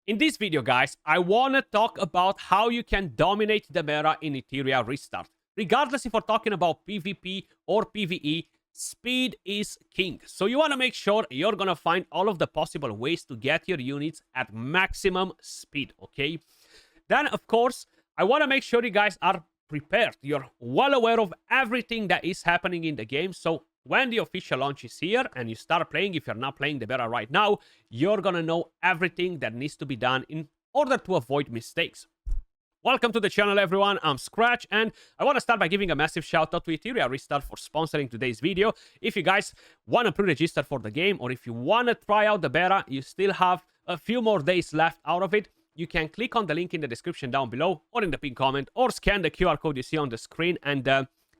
In this video, guys, I want to talk about how you can dominate the meta in Etheria Restart. Regardless if we're talking about PvP or PvE, speed is king. So you want to make sure you're going to find all of the possible ways to get your units at maximum speed, okay? Then, of course, I want to make sure you guys are prepared. You're well aware of everything that is happening in the game. So when the official launch is here and you start playing, if you're not playing the beta right now, you're gonna know everything that needs to be done in order to avoid mistakes. Welcome to the channel, everyone. I'm Scratch, and I want to start by giving a massive shout out to Etheria Restart for sponsoring today's video. If you guys want to pre-register for the game, or if you want to try out the beta, you still have a few more days left out of it. You can click on the link in the description down below, or in the pinned comment, or scan the QR code you see on the screen, and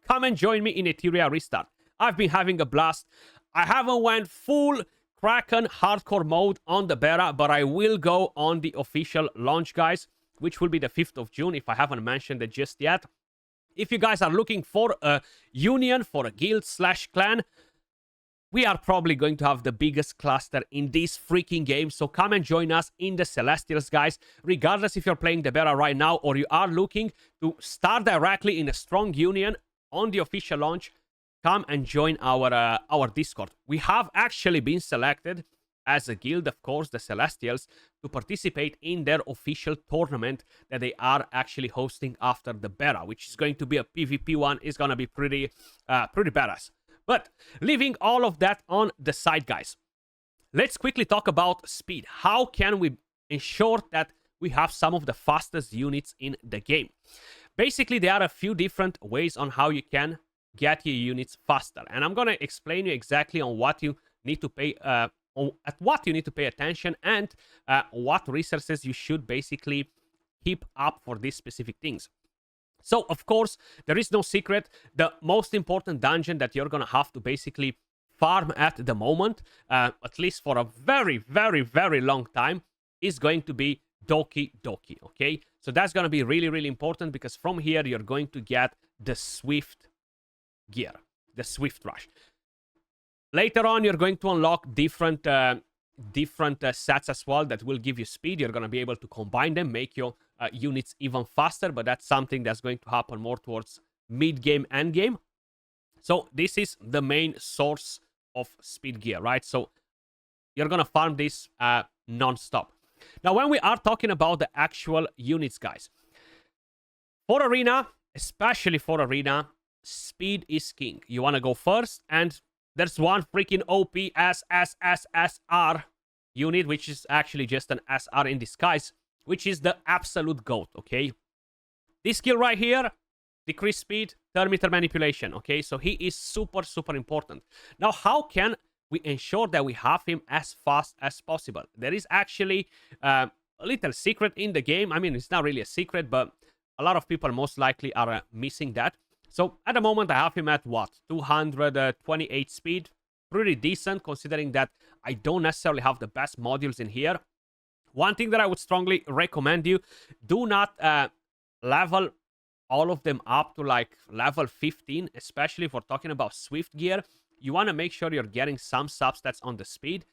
come and join me in Etheria Restart. I've been having a blast. I haven't went full Kraken hardcore mode on the beta, but I will go on the official launch, guys, which will be the 5th of June, if I haven't mentioned it just yet. If you guys are looking for a union, for a guild / clan, we are probably going to have the biggest cluster in this freaking game. So come and join us in the Celestials, guys. Regardless if you're playing the beta right now or you are looking to start directly in a strong union on the official launch, come and join our Discord. We have actually been selected as a guild, of course, the Celestials, to participate in their official tournament that they are actually hosting after the beta, which is going to be a PvP one. It's going to be pretty badass. But leaving all of that on the side, guys, let's quickly talk about speed. How can we ensure that we have some of the fastest units in the game? Basically, there are a few different ways on how you can get your units faster, and I'm gonna explain you exactly on what you need to pay at what you need to pay attention, and what resources you should basically keep up for these specific things. So of course, there is no secret, the most important dungeon that you're gonna have to basically farm at the moment, at least for a very long time, is going to be Doki Doki. Okay, so that's gonna be really important, because from here you're going to get the Swift gear, the Swift Rush. Later on, you're going to unlock different sets as well that will give you speed. You're going to be able to combine them, make your units even faster, but that's something that's going to happen more towards mid-game, end-game. So this is the main source of speed gear, right? So you're going to farm this non-stop. Now, when we are talking about the actual units, guys, for Arena, especially for Arena, speed is king. You want to go first, and there's one freaking OP SR unit, which is actually just an SR in disguise, which is the absolute GOAT, okay? This skill right here, decrease speed, turn meter manipulation, okay? So he is super important. Now, how can we ensure that we have him as fast as possible? There is actually a little secret in the game. I mean, it's not really a secret, but a lot of people most likely are missing that. So at the moment, I have him at what? 228 speed. Pretty decent, considering that I don't necessarily have the best modules in here. One thing that I would strongly recommend you, do not level all of them up to like level 15, especially if we're talking about Swift gear. You want to make sure you're getting some substats on the speed.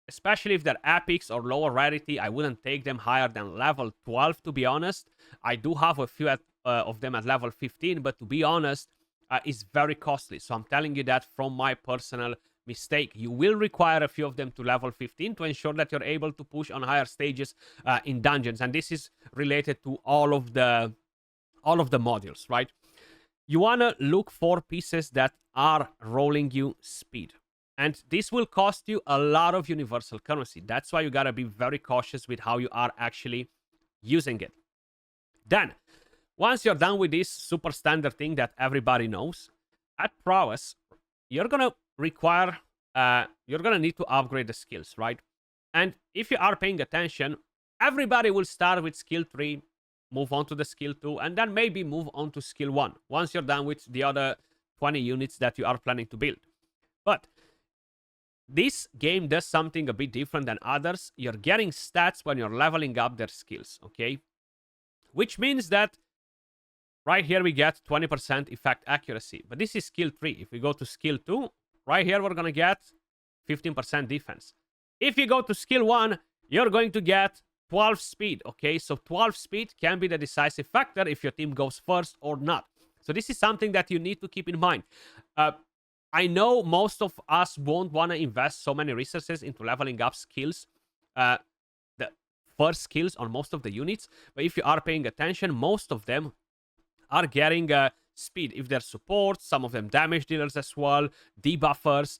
Especially if they're epics or lower rarity, I wouldn't take them higher than level 12, to be honest. I do have a few of them at level 15, but to be honest, it's very costly. So I'm telling you that from my personal mistake. You will require a few of them to level 15 to ensure that you're able to push on higher stages in dungeons. And this is related to all of the modules, right? You want to look for pieces that are rolling you speed. And this will cost you a lot of universal currency. That's why you gotta be very cautious with how you are actually using it. Then, once you're done with this super standard thing that everybody knows, at prowess, you're gonna require, you're gonna need to upgrade the skills, right? And if you are paying attention, everybody will start with skill 3, move on to the skill 2, and then maybe move on to skill 1, once you're done with the other 20 units that you are planning to build. But this game does something a bit different than others. You're getting stats when you're leveling up their skills, okay? Which means that right here we get 20% effect accuracy. But this is skill 3. If we go to skill 2, right here we're going to get 15% defense. If you go to skill 1, you're going to get 12 speed, okay? So 12 speed can be the decisive factor if your team goes first or not. So this is something that you need to keep in mind. I know most of us won't want to invest so many resources into leveling up skills, the first skills on most of the units, but if you are paying attention, most of them are getting speed. If they're support, some of them damage dealers as well, debuffers.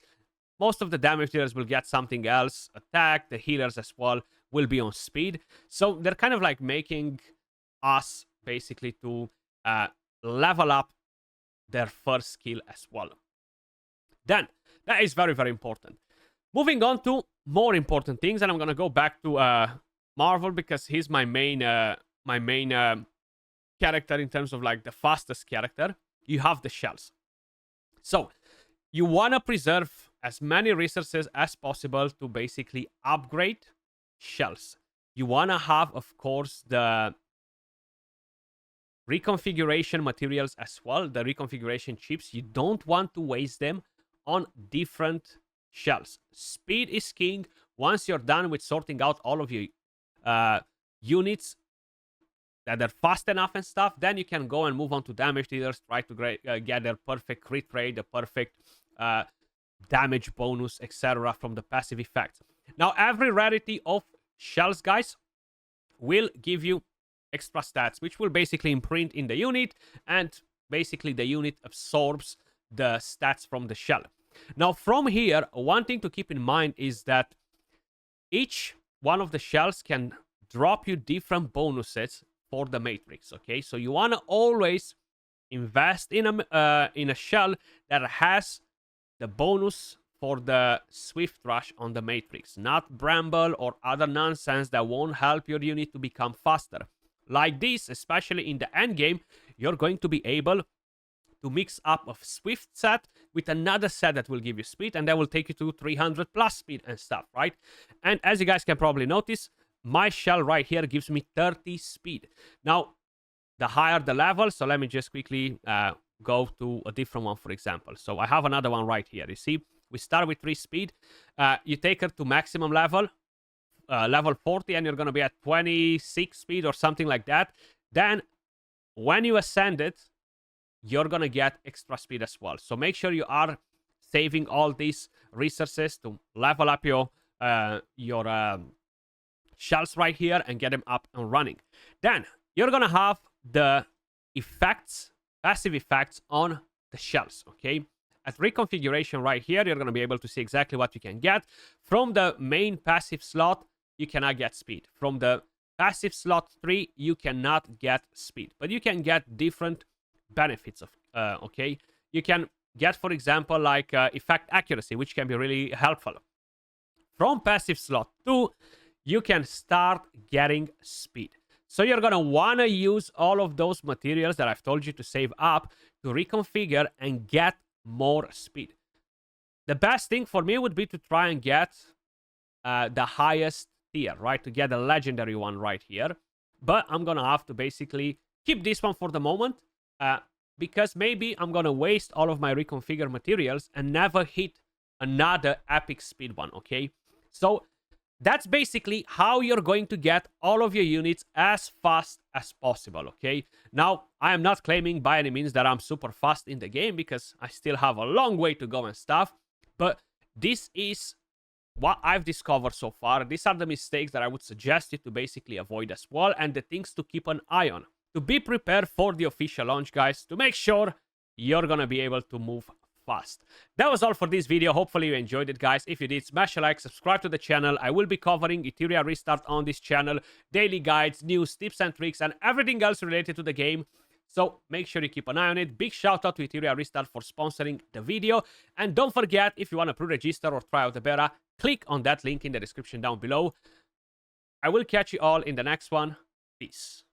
Most of the damage dealers will get something else. Attack, the healers as well will be on speed. So they're kind of like making us basically to level up their first skill as well. Then, that is very, very important. Moving on to more important things, and I'm going to go back to Marvel because he's my main character in terms of like the fastest character. You have the shells. So, you want to preserve as many resources as possible to basically upgrade shells. You want to have, of course, the reconfiguration materials as well, the reconfiguration chips. You don't want to waste them on different shells. Speed is king. Once you're done with sorting out all of your units that are fast enough and stuff, then you can go and move on to damage dealers, try to get their perfect crit rate, the perfect damage bonus, etc. from the passive effects. Now, every rarity of shells, guys, will give you extra stats, which will basically imprint in the unit, and basically the unit absorbs the stats from the shell. Now, from here, one thing to keep in mind is that each one of the shells can drop you different bonuses for the matrix, okay? So you want to always invest in a shell that has the bonus for the Swift Rush on the matrix, not Bramble or other nonsense that won't help your unit to become faster. Like this, especially in the end game, you're going to be able to mix up a Swift set with another set that will give you speed, and that will take you to 300 plus speed and stuff, right? And as you guys can probably notice, my shell right here gives me 30 speed. Now, the higher the level, so let me just quickly go to a different one, for example. So I have another one right here. You see, we start with 3 speed. You take her to maximum level, level 40, and you're going to be at 26 speed or something like that. Then, when you ascend it, you're going to get extra speed as well. So make sure you are saving all these resources to level up your shells right here and get them up and running. Then, you're going to have the effects, passive effects on the shells, okay? At reconfiguration right here, you're going to be able to see exactly what you can get. From the main passive slot, you cannot get speed. From the passive slot 3, you cannot get speed. But you can get different benefits of, okay? You can get, for example, like effect accuracy, which can be really helpful. From passive slot 2, you can start getting speed. So you're going to want to use all of those materials that I've told you to save up to reconfigure and get more speed. The best thing for me would be to try and get the highest tier, right? To get the legendary one right here. But I'm going to have to basically keep this one for the moment because maybe I'm going to waste all of my reconfigure materials and never hit another epic speed one, okay? So that's basically how you're going to get all of your units as fast as possible, okay? Now, I am not claiming by any means that I'm super fast in the game because I still have a long way to go and stuff, but this is what I've discovered so far. These are the mistakes that I would suggest you to basically avoid as well, and the things to keep an eye on. To be prepared for the official launch, guys, to make sure you're gonna be able to move fast. That was all for this video. Hopefully you enjoyed it, guys. If you did, smash a like, subscribe to the channel. I will be covering Etheria Restart on this channel, daily guides, news, tips and tricks, and everything else related to the game. So make sure you keep an eye on it. Big shout out to Etheria Restart for sponsoring the video. And don't forget, if you want to pre-register or try out the beta, click on that link in the description down below. I will catch you all in the next one. Peace.